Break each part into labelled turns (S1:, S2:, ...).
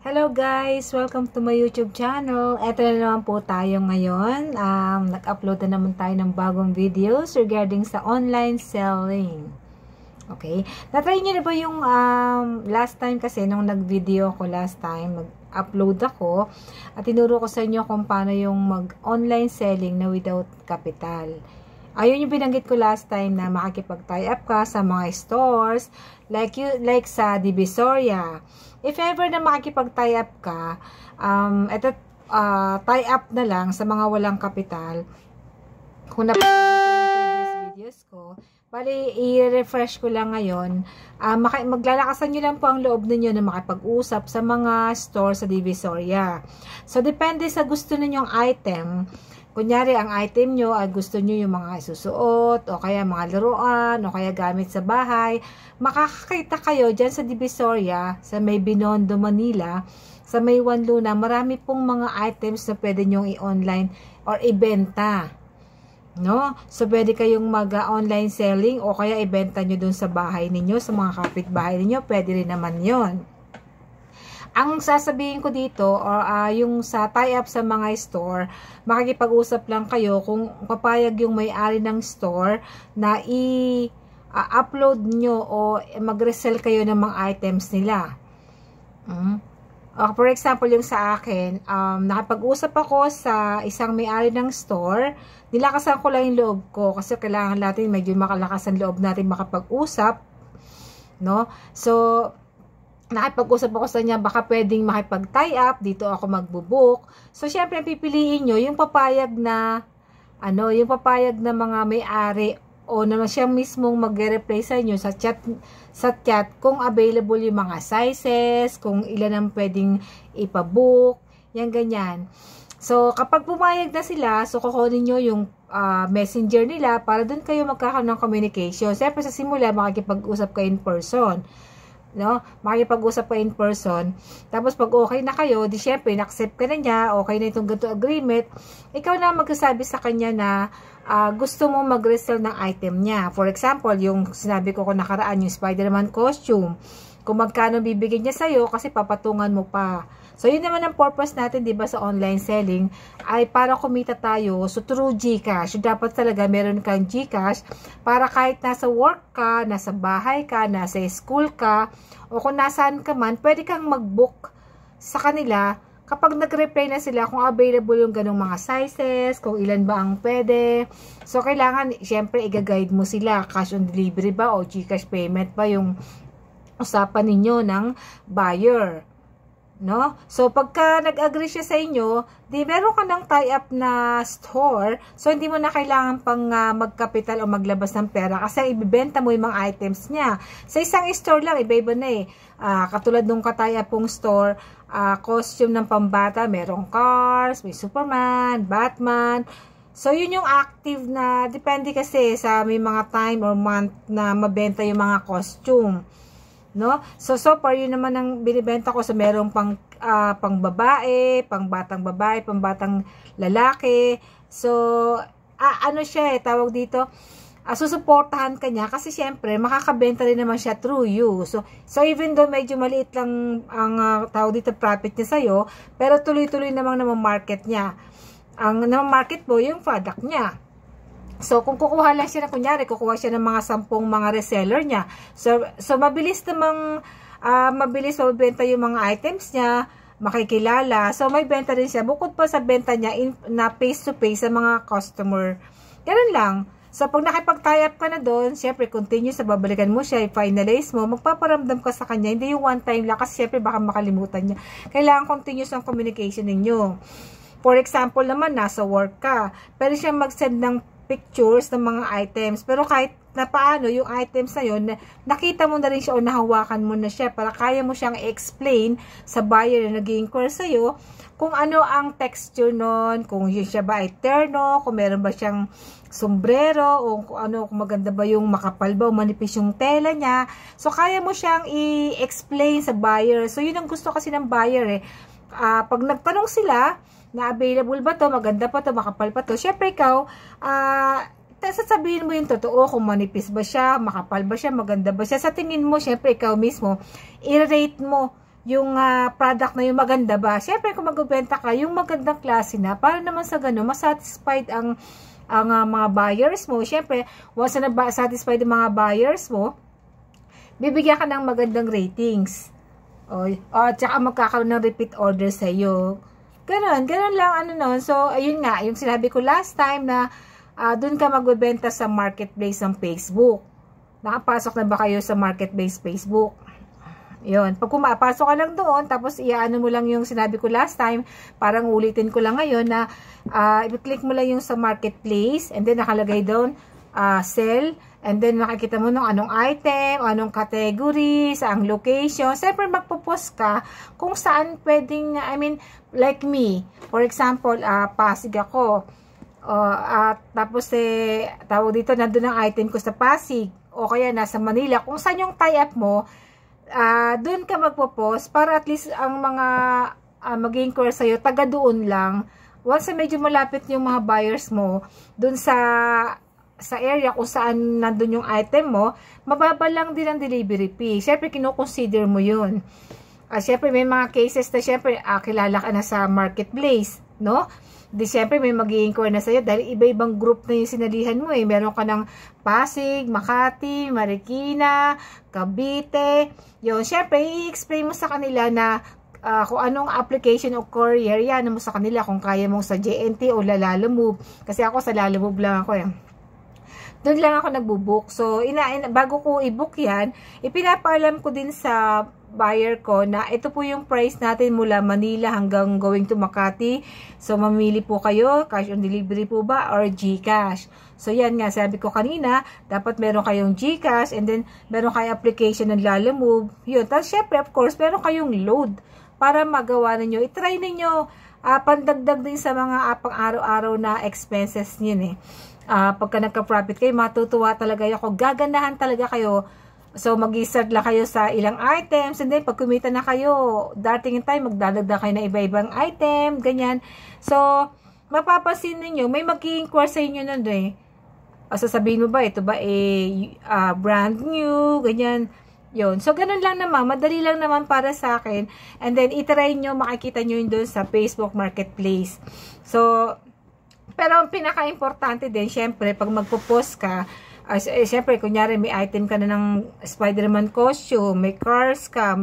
S1: Hello guys! Welcome to my YouTube channel. Ito na naman po tayo ngayon. Nag-upload na naman tayo ng bagong videos regarding sa online selling. Okay? Natry nyo na ba yung last time kasi nung nag-video ko last time, mag-upload ako at tinuro ko sa inyo kung paano yung mag-online selling na without capital. Ayun yung binanggit ko last time na makikipag-tie up ka sa mga stores like sa Divisoria. If ever na makikipag-tie up ka, tie up na lang sa mga walang kapital. Kung napanood ko yung previous videos ko, bali i-refresh ko lang ngayon. Maglalakasan nyo lang po ang loob ninyo na makipag-usap sa mga store sa Divisoria. So, depende sa gusto ninyong item. Kunyari, ang item nyo ay gusto nyo yung mga isusuot, o kaya mga laruan, o kaya gamit sa bahay. Makakakita kayo dyan sa Divisoria, sa may Binondo, Manila, sa may Juan Luna. Marami pong mga items na pwede nyong i-online or ibenta. No? So, pwede kayong mag-online selling o kaya ibenta nyo dun sa bahay ninyo, sa mga kapitbahay ninyo. Pwede rin naman yon. Ang sasabihin ko dito, yung sa tie-up sa mga store, makikipag-usap lang kayo kung papayag yung may-ari ng store na i-upload nyo o mag-resell kayo ng mga items nila. For example, yung sa akin, nakapag-usap ako sa isang may-ari ng store, nilakasan ko lang yung loob ko kasi kailangan natin medyo makalakas ang loob natin makapag-usap. No? So, nakipag-usap ako sa kanya, baka pwedeng makipag-tie up, dito ako magbubook. So, syempre, pipiliin nyo yung papayag na, yung papayag na mga may-ari o na siya mismong mag-reply sa inyo sa chat kung available yung mga sizes, kung ilan ang pwedeng ipabook, yan ganyan. So, kapag pumayag na sila, so kukunin nyo yung messenger nila para dun kayo magkakaroon ng communication. Syempre, sa simula, makikipag-usap kayo in person. No? Makikipag-usap ka in person. Tapos pag okay na kayo, di syempre, na-accept ka na niya, okay na itong ganito agreement, ikaw na magsasabi sa kanya na gusto mo mag-resell ng item niya. For example, yung sinabi ko kung nakaraan, yung Spider-Man costume. Kung magkano bibigyan niya sa'yo kasi papatungan mo pa. So, yun naman ang purpose natin, di ba, sa online selling, ay para kumita tayo. So, through GCash. So, dapat talaga meron kang GCash para kahit nasa work ka, nasa bahay ka, nasa school ka, o kung nasaan ka man, pwede kang mag-book sa kanila kapag nag-reply na sila kung available yung ganong mga sizes, kung ilan ba ang pwede. So, kailangan, syempre, i-guide mo sila. Cash on delivery ba o GCash payment ba yung usapan ninyo ng buyer. No? So, pagka nag-agree siya sa inyo, di meron ka ng tie-up na store, so hindi mo na kailangan pang magkapital o maglabas ng pera kasi ibibenta mo yung mga items niya. Sa isang store lang, iba-iba na eh. Katulad nung ka-tie-up pong store, costume ng pambata, merong Cars, may Superman, Batman. So, yun yung active na, depende kasi sa may mga time or month na mabenta yung mga costume. No? So far, yun naman ang binibenta ko. So, merong pang babae, pang batang babae, pang batang lalaki. So, ano siya tawag dito, susuportahan ka niya kasi syempre, makakabenta rin naman siya through you. So even though medyo maliit lang ang tawag dito, profit niya sa'yo, pero tuloy-tuloy namang market niya. Ang market mo, yung product niya. So, kung kukuha lang siya na, kunyari, kukuha siya ng mga 10 mga reseller niya. So mabilis namang, mabilis mabenta yung mga items niya, makikilala. So, may benta rin siya. Bukod pa sa benta niya, na face-to-face sa mga customer. Ganun lang. So, pag nakipag-tie up ka na doon, syempre, continue sa babalikan mo siya, finalize mo, magpaparamdam ka sa kanya. Hindi yung one time lang, kasi syempre, baka makalimutan niya. Kailangan continuous ang communication ninyo. For example naman, nasa work ka. Pwede siya mag-send ng pictures ng mga items, pero kahit na paano yung items na yun, nakita mo na rin siya o nahawakan mo na siya para kaya mo siyang i-explain sa buyer na nag-inquire sa'yo kung ano ang texture nun, kung yun siya ba ay terno, kung meron ba siyang sombrero, o kung ano, kung maganda ba yung makapal ba o manipis yung tela niya. So, kaya mo siyang i-explain sa buyer. So, yun ang gusto kasi ng buyer pag nagtanong sila, na available ba to, maganda pa to, makapal pa to, syempre ikaw, sasabihin mo yung totoo, kung manipis ba siya, makapal ba siya, maganda ba siya. Sa tingin mo, syempre ikaw mismo, i-rate mo yung product na yung maganda ba. Syempre kung magbebenta ka, yung magandang klase na, para naman sa gano'n, masatisfied ang mga buyers mo. Syempre, once na satisfied ang mga buyers mo, bibigyan ka ng magandang ratings. O tsaka magkakaroon ng repeat order sa iyo. Ganon lang nun. So, ayun nga, yung sinabi ko last time na doon ka magbebenta sa marketplace ng Facebook. Nakapasok na ba kayo sa marketplace Facebook? Yun. Pag pumapasok ka lang doon, tapos iaano mo lang yung sinabi ko last time, parang ulitin ko lang ngayon na i-click mo lang yung sa marketplace, and then nakalagay doon, sell, and then makikita mo nung anong item, anong category, saang location. Siyempre magpo-post ka kung saan pwedeng, like me, for example, Pasig ako, tapos tawag dito, nandun ang item ko sa Pasig, o kaya nasa Manila, kung saan yung tie-up mo, doon ka magpo-post para at least ang mga mag-inquire sa'yo, taga doon lang. Once na medyo malapit yung mga buyers mo, doon sa area kung saan nandun yung item mo, mababa lang din ang delivery fee. Siyempre, kinoconsider mo yun. Siyempre, may mga cases na siyempre, kilala ka na sa marketplace, no? Di siyempre may mag-i-inquire na sa'yo dahil iba-ibang group na yung sinalihan mo eh. Meron ka ng Pasig, Makati, Marikina, Cavite. Yun, siyempre i-explain mo sa kanila na kung anong application o courier, yan mo sa kanila kung kaya mo sa JNT o Lalamove. Kasi ako sa Lalamove lang ako eh. Doon lang ako nagbubook. So, bago ko i-book yan, ipinapaalam ko din sa buyer ko na ito po yung price natin mula Manila hanggang going to Makati. So, mamili po kayo, cash on delivery po ba or GCash. So, yan nga, sabi ko kanina, dapat meron kayong GCash and then meron kayong application ng Lalamove. Yun. Tapos, syempre, of course, meron kayong load para magawa ninyo. I-try ninyo, pandagdag din sa mga pang-araw-araw na expenses niyo eh. Pagka nagka-profit kayo, matutuwa talaga ako. Gaganahan talaga kayo. So, mag-i-start lang kayo sa ilang items, and then, pag kumita na kayo, dating time, magdadagdag kayo na iba-ibang item, ganyan. So, mapapansin ninyo, may mag-i-inquire sa inyo nun eh. Sasabihin mo ba, ito ba brand new, ganyan. Yun. So, ganun lang naman, madali lang naman para sa akin. And then, itry nyo, makikita nyo yun doon sa Facebook Marketplace. So, pero ang pinaka-importante din, syempre, pag magpo-post ka, siyempre, kunyari, may item ka na ng Spider-Man costume, may cars ka,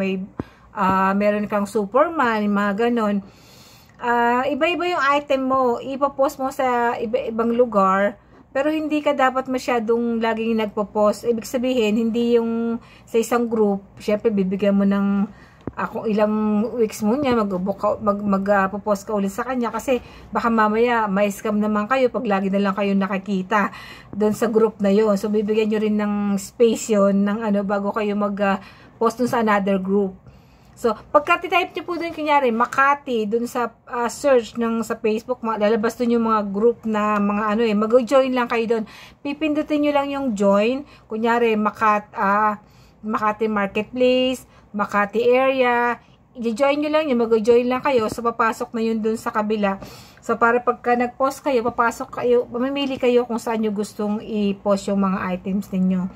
S1: meron kang Superman, mga ganon. Iba-iba yung item mo, ipopost mo sa iba-ibang lugar, pero hindi ka dapat masyadong laging nagpo-post. Ibig sabihin, hindi yung sa isang group, siyempre, bibigyan mo ng kung ilang weeks mo niya, mag-post ka ulit sa kanya kasi baka mamaya may scam naman kayo pag lagi na lang kayo nakakita doon sa group na yon. So, bibigyan nyo rin ng space yun ng bago kayo mag-post dun sa another group. So, pagka type nyo po doon, kunyari, Makati, doon sa search sa Facebook, lalabas doon yung mga group na mga mag-join lang kayo doon. Pipindutin nyo lang yung join. Kunyari, Makati Marketplace, Makati area, i-join nyo lang yun, mag-join lang kayo, so papasok na yun dun sa kabila. So para pagka nag-post kayo, papasok kayo, mamimili kayo kung saan nyo gustong i-post yung mga items ninyo.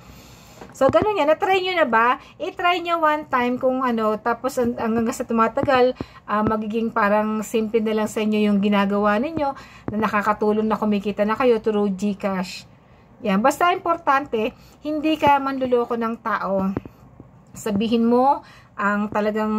S1: So ganun yan, na-try nyo na ba? I-try nyo one time kung tapos hanggang sa tumatagal, magiging parang simple na lang sa inyo yung ginagawa ninyo, na nakakatulong na kumikita na kayo through GCash. Yan, basta importante, hindi ka manluloko ng tao. Sabihin mo ang talagang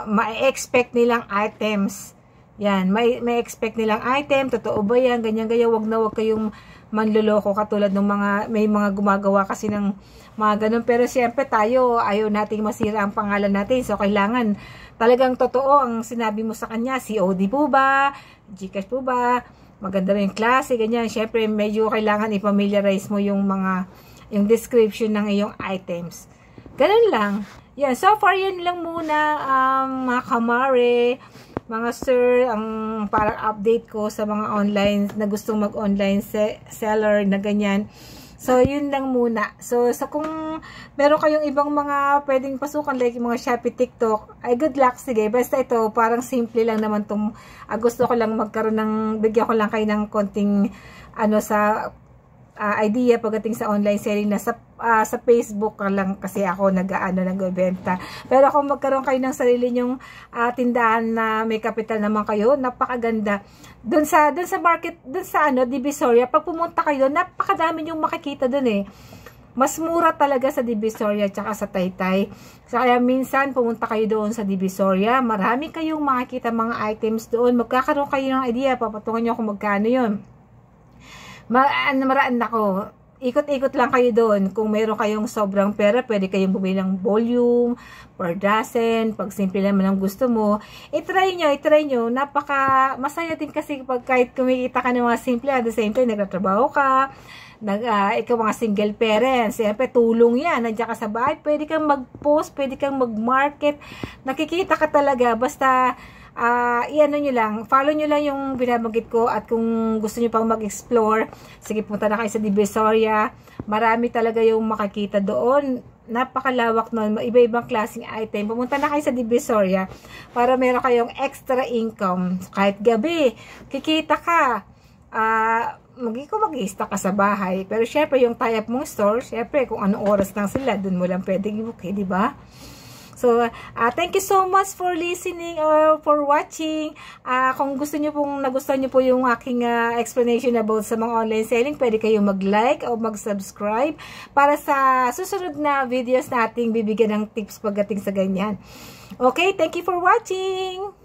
S1: ma-expect nilang items. Yan, may expect nilang item, totoo ba yan, ganyan-ganyan, wag kayong manluloko katulad ng may mga gumagawa kasi ng mga ganun. Pero siyempre tayo, ayaw nating masira ang pangalan natin. So, kailangan talagang totoo ang sinabi mo sa kanya. COD po ba? GCash po ba? Maganda rin yung klase, ganyan. Siyempre, medyo kailangan i-familiarize mo yung description ng iyong items. Ganun lang. Yan. So far, yan lang muna, mga kamare, mga sir, ang parang update ko sa mga online, na gustong mag-online seller na ganyan. So, yun lang muna. So, kung meron kayong ibang mga pwedeng pasukan, like yung mga Shopee, TikTok, ay good luck, sige. Basta ito, parang simple lang naman itong, gusto ko lang magkaroon bigyan ko lang kayo ng konting, sa idea pagdating sa online selling na sa Facebook lang kasi ako nagbebenta. Pero kung magkaroon kayo ng sarili nyong tindahan na may kapital naman kayo, napakaganda. Doon sa market, doon sa Divisoria, pag pumunta kayo, napakadami yung makikita doon eh. Mas mura talaga sa Divisoria tsaka sa Taytay. So, kaya minsan pumunta kayo doon sa Divisoria, marami kayong makikita mga items doon. Magkakaroon kayo ng idea, papatungan nyo kung magkano yun. Maraan ako. Ikot-ikot lang kayo doon. Kung mayroon kayong sobrang pera, pwede kayong bumili ng volume, per dozen, pag simple naman ang gusto mo. I-try nyo. Napaka masaya din kasi pag kahit kumikita ka ng mga simple, at the same time, nagtatrabaho ka, ikaw mga single parents, siyempre tulong yan, nandiyan ka sa bahay, pwede kang mag-post, pwede kang mag-market, nakikita ka talaga, basta i-ano nyo lang, follow nyo lang yung binabanggit ko, at kung gusto nyo pang mag-explore, sige, punta na kayo sa Divisoria, marami talaga yung makikita doon, napakalawak nun, iba-ibang klaseng item. Pumunta na kayo sa Divisoria para meron kayong extra income, kahit gabi, kikita ka, mag-i-stock ka sa bahay. Pero syempre, yung tie-up mong store, syempre, kung anong oras lang sila, dun mo lang pwedeng i-book, di ba? So, thank you so much for listening or for watching. Kung gusto nyo pong, nagustuhan nyo po yung aking explanation about sa mga online selling, pwede kayong mag-like o mag-subscribe para sa susunod na videos nating bibigyan ng tips pagdating sa ganyan. Okay, thank you for watching!